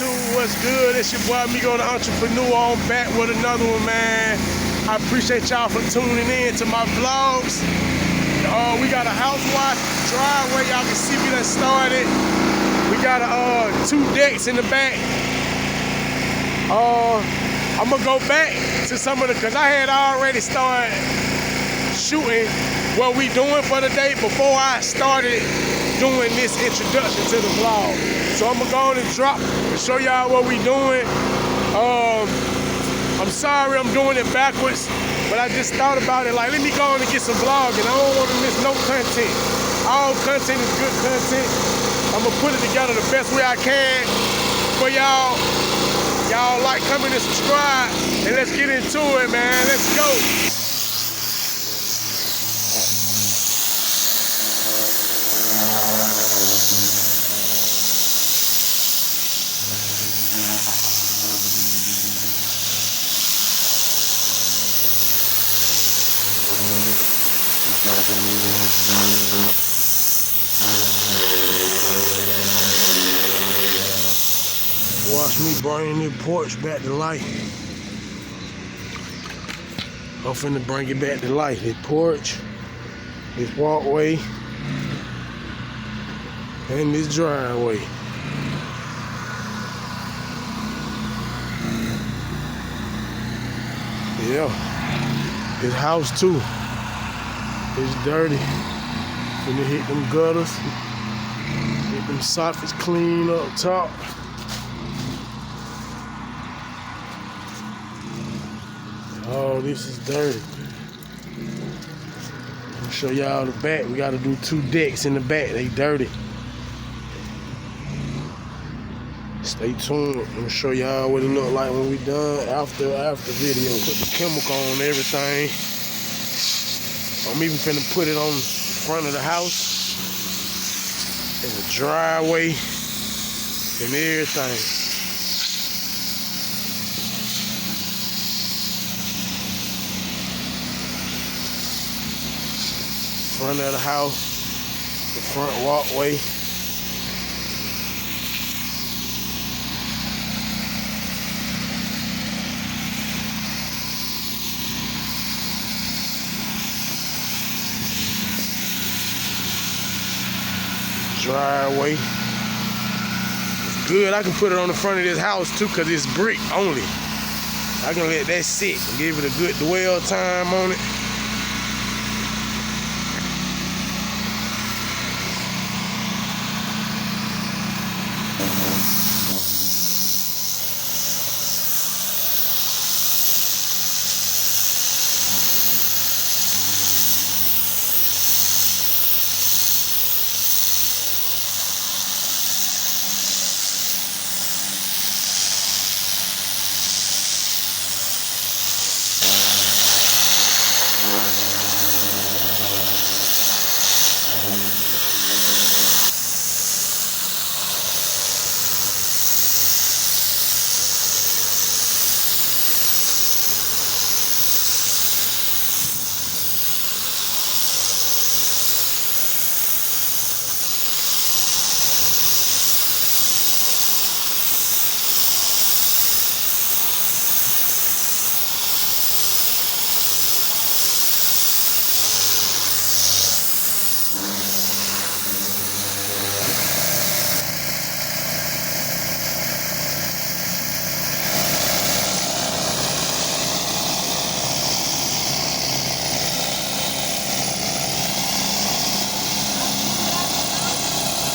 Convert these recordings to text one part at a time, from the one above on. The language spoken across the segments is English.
YouTube, what's good? It's your boy Amigo the Entrepreneur. I'm back with another one, man. I appreciate y'all for tuning in to my vlogs. We got a house wash driveway. Y'all can see we done started. We got 2 decks in the back. I'm gonna go back to some of the, cause I had already started shooting what we doing for the day before I started doing this introduction to the vlog. So I'm gonna go on and drop and show y'all what we doing. I'm sorry I'm doing it backwards, but I just thought about it, like, let me go on and get some vlogging. I don't want to miss no content. All content is good content. I'm gonna put it together the best way I can for y'all. Y'all like, comment, and subscribe, and let's get into it, man. Let's go. Watch me bring this porch back to life. I'm finna bring it back to life. This porch, this walkway, and this driveway. Yeah, this house too. It's dirty. Finna hit them gutters, get them soffits clean up top. Oh, this is dirty. I'll show y'all the back. We gotta do 2 decks in the back. They dirty. Stay tuned. I'm gonna show y'all what it look like when we done after video. Put the chemical on everything. I'm even finna put it on the front of the house, in the driveway, and everything. Front of the house, the front walkway. Driveway. It's good. I can put it on the front of this house too, cause it's brick only. I can let that sit and give it a good dwell time on it.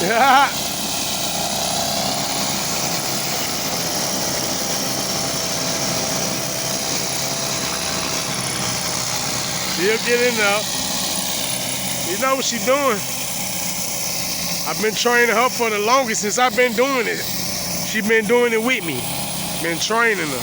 Yeah. She'll get in there. You know what she's doing. I've been training her for the longest since I've been doing it. She's been doing it with me. Been training her.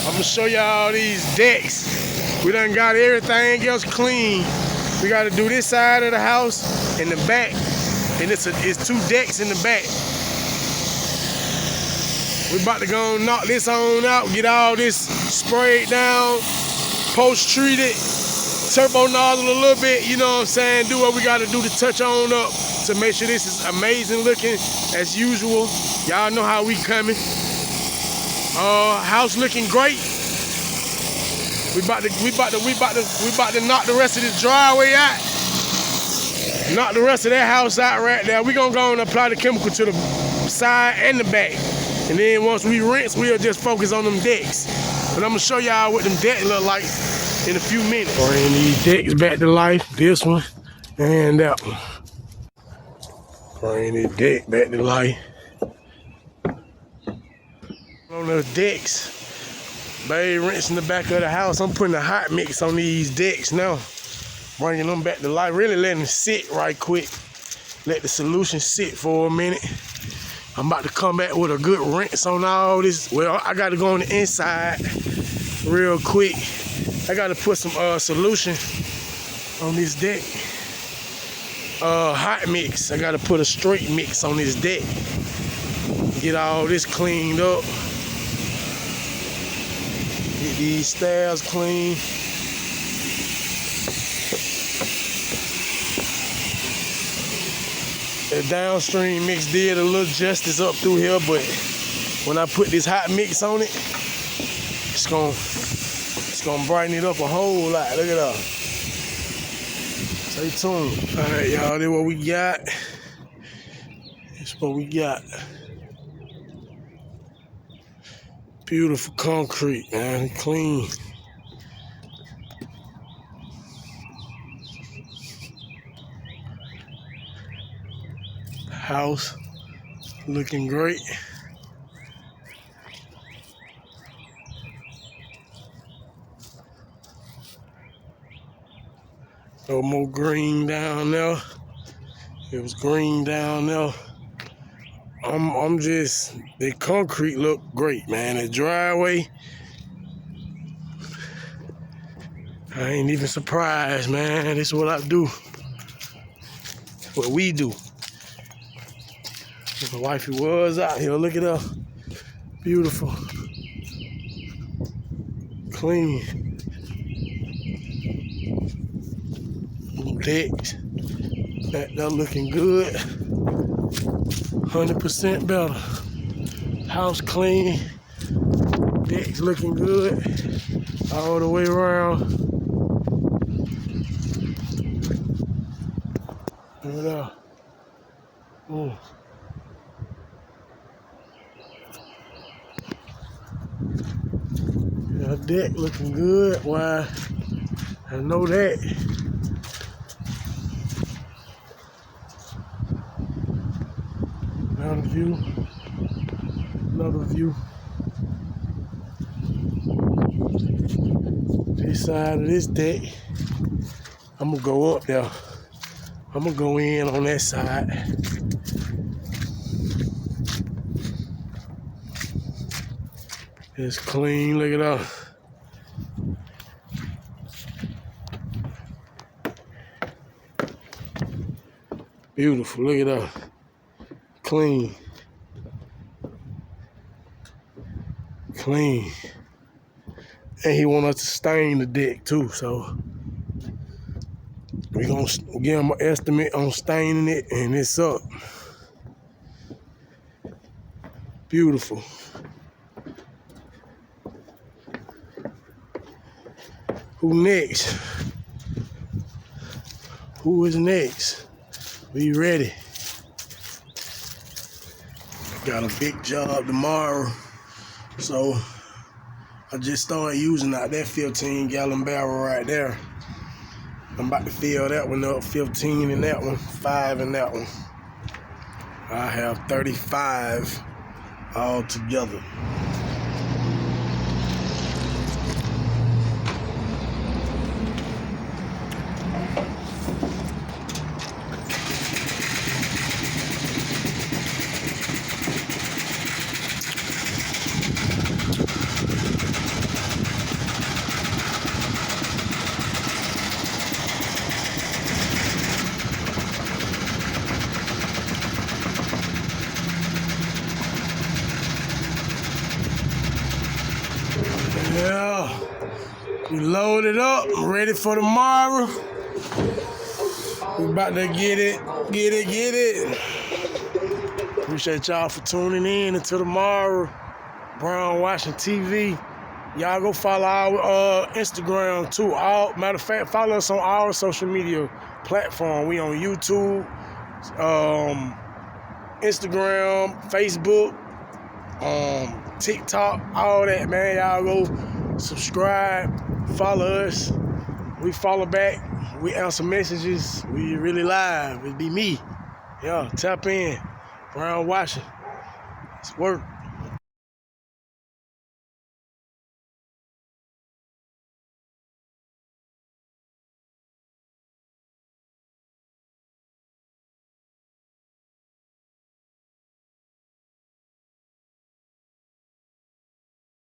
I'm gonna show y'all these decks. We done got everything else clean. We gotta do this side of the house and the back. And it's 2 decks in the back. We about to go and knock this on out, get all this sprayed down, post-treat it, turbo nozzle a little bit, you know what I'm saying? Do what we gotta do to touch on up to make sure this is amazing looking as usual. Y'all know how we coming. House looking great. We about to knock the rest of this driveway out. Knock the rest of that house out right there. We gonna go and apply the chemical to the side and the back. And then once we rinse, we'll just focus on them decks. But I'm gonna show y'all what them decks look like in a few minutes. Bring these decks back to life. This one and that one. Bring this deck back to life. On those decks, babe, rinsing the back of the house. I'm putting a hot mix on these decks now. Bringing them back to life. Really letting them sit right quick. Let the solution sit for a minute. I'm about to come back with a good rinse on all this. Well, I got to go on the inside real quick. I got to put some solution on this deck. Hot mix. I got to put a straight mix on this deck. Get all this cleaned up. Get these stairs clean. The downstream mix did a little justice up through here, but when I put this hot mix on it, it's gonna brighten it up a whole lot. Look at that. Stay tuned. All right, y'all, this what we got. This what we got. Beautiful concrete, man, clean. House looking great. No more green down there. It was green down there. I'm just, the concrete look great, man. The driveway, I ain't even surprised, man. This is what I do. What we do. My wifey was out here. Look at her. Beautiful. Clean. Decks. Back there looking good. 100% better. House clean. Decks looking good. All the way around. Look at that. That deck looking good. Why? I know that. Another view. Another view. This side of this deck, I'm gonna go up there. I'm gonna go in on that side. It's clean, look at that. Beautiful, look at that. Clean. Clean. And he want us to stain the deck too, so we're gonna give him an estimate on staining it, and it's up. Beautiful. Who next? Who is next? We ready. Got a big job tomorrow, so I just started using that 15-gallon barrel right there. I'm about to fill that one up, 15 in that one, 5 in that one. I have 35 all together. Loaded up, ready for tomorrow. We about to get it. Appreciate y'all for tuning in. Until tomorrow, Brown Washington TV. Y'all go follow our Instagram too. Matter of fact, follow us on our social media platform. We on YouTube, Instagram, Facebook, TikTok, all that, man. Y'all go subscribe, follow us. We follow back. We answer messages. We really live. It be me. Yeah, tap in. Brown Washington. It's work.